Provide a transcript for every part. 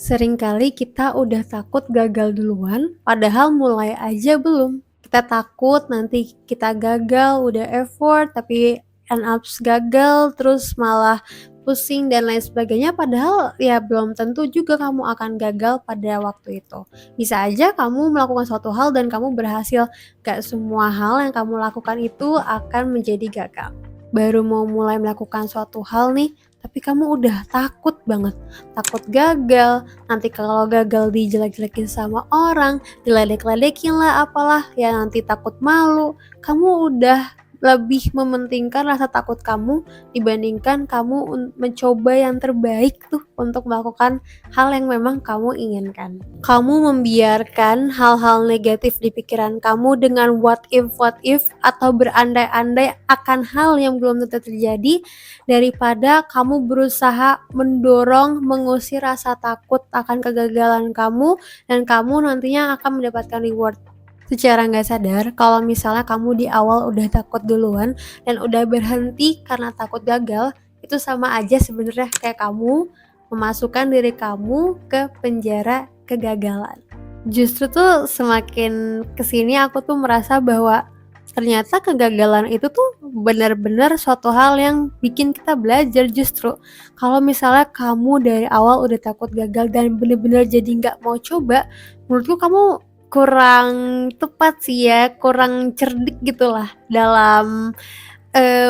Seringkali kita udah takut gagal duluan, padahal mulai aja belum. Kita takut nanti kita gagal, udah effort, tapi end up gagal, terus malah pusing dan lain sebagainya, padahal ya belum tentu juga kamu akan gagal pada waktu itu. Bisa aja kamu melakukan suatu hal dan kamu berhasil, gak semua hal yang kamu lakukan itu akan menjadi gagal. Baru mau mulai melakukan suatu hal nih, tapi kamu udah takut banget, takut gagal, nanti kalau gagal dijelek-jelekin sama orang, diledek-ledekin lah apalah, ya nanti takut malu. Kamu udah lebih mementingkan rasa takut kamu dibandingkan kamu mencoba yang terbaik tuh untuk melakukan hal yang memang kamu inginkan. Kamu membiarkan hal-hal negatif di pikiran kamu dengan what if atau berandai-andai akan hal yang belum tentu terjadi daripada kamu berusaha mendorong, mengusir rasa takut akan kegagalan kamu dan kamu nantinya akan mendapatkan reward. Secara nggak sadar, kalau misalnya kamu di awal udah takut duluan dan udah berhenti karena takut gagal, itu sama aja sebenarnya kayak kamu memasukkan diri kamu ke penjara kegagalan. Justru tuh semakin kesini aku tuh merasa bahwa ternyata kegagalan itu tuh benar-benar suatu hal yang bikin kita belajar justru. Kalau misalnya kamu dari awal udah takut gagal dan benar-benar jadi nggak mau coba, menurutku kamu kurang tepat sih ya, kurang cerdik gitulah dalam,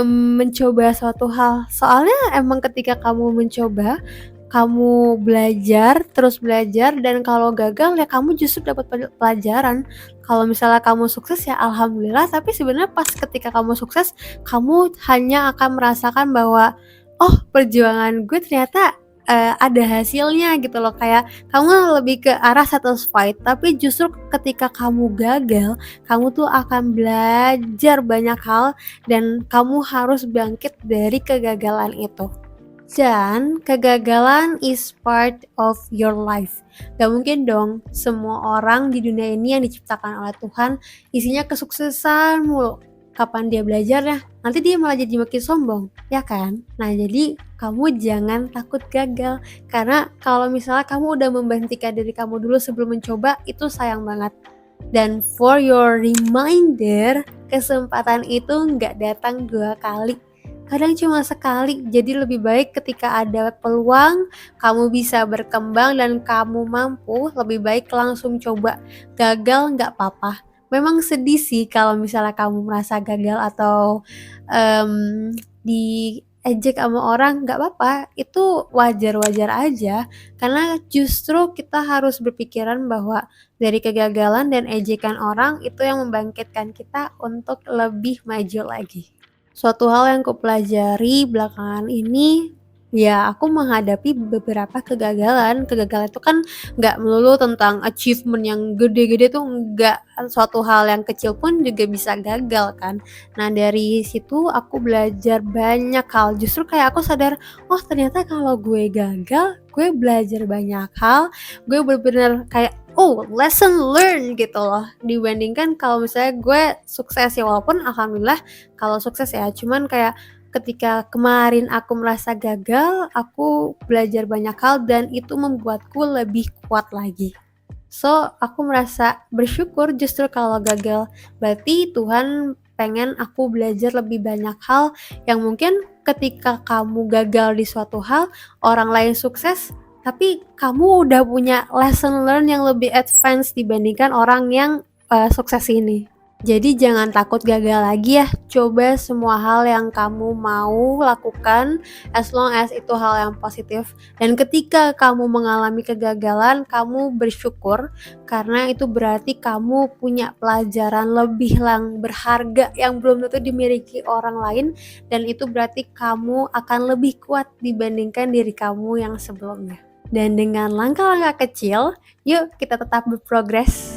mencoba suatu hal. Soalnya emang ketika kamu mencoba, kamu belajar, terus belajar dan kalau gagal ya kamu justru dapat pelajaran. Kalau misalnya kamu sukses ya alhamdulillah, tapi sebenarnya pas ketika kamu sukses, kamu hanya akan merasakan bahwa, "Oh perjuangan gue ternyata ada hasilnya," gitu loh, kayak kamu lebih ke arah satisfied, tapi justru ketika kamu gagal, kamu tuh akan belajar banyak hal dan kamu harus bangkit dari kegagalan itu. Dan kegagalan is part of your life. Gak mungkin dong semua orang di dunia ini yang diciptakan oleh Tuhan isinya kesuksesan mulu. Kapan dia belajar ya? Nanti dia malah jadi makin sombong, ya kan? Nah jadi kamu jangan takut gagal. Karena kalau misalnya kamu udah memberhentikan diri kamu dulu sebelum mencoba, itu sayang banget. Dan for your reminder, kesempatan itu nggak datang 2 kali. Kadang cuma sekali, jadi lebih baik ketika ada peluang, kamu bisa berkembang dan kamu mampu, lebih baik langsung coba. Gagal nggak apa-apa. Memang sedih sih kalau misalnya kamu merasa gagal atau diejek sama orang, nggak apa-apa, itu wajar-wajar aja. Karena justru kita harus berpikiran bahwa dari kegagalan dan ejekan orang itu yang membangkitkan kita untuk lebih maju lagi. Suatu hal yang kupelajari belakangan ini, ya aku menghadapi beberapa kegagalan. Kegagalan itu kan nggak melulu tentang achievement yang gede-gede tuh nggak, suatu hal yang kecil pun juga bisa gagal kan. Nah dari situ aku belajar banyak hal, justru kayak aku sadar, oh ternyata kalau gue gagal, gue belajar banyak hal, gue bener-bener kayak oh lesson learn gitu loh, dibandingkan kalau misalnya gue sukses ya walaupun alhamdulillah kalau sukses ya, cuman kayak ketika kemarin aku merasa gagal, aku belajar banyak hal dan itu membuatku lebih kuat lagi. So, aku merasa bersyukur justru kalau gagal. Berarti Tuhan pengen aku belajar lebih banyak hal yang mungkin ketika kamu gagal di suatu hal, orang lain sukses, tapi kamu udah punya lesson learn yang lebih advance dibandingkan orang yang sukses ini. Jadi jangan takut gagal lagi ya, coba semua hal yang kamu mau lakukan as long as itu hal yang positif. Dan ketika kamu mengalami kegagalan, kamu bersyukur karena itu berarti kamu punya pelajaran lebih berharga yang belum tentu dimiliki orang lain dan itu berarti kamu akan lebih kuat dibandingkan diri kamu yang sebelumnya. Dan dengan langkah-langkah kecil, yuk kita tetap berprogres.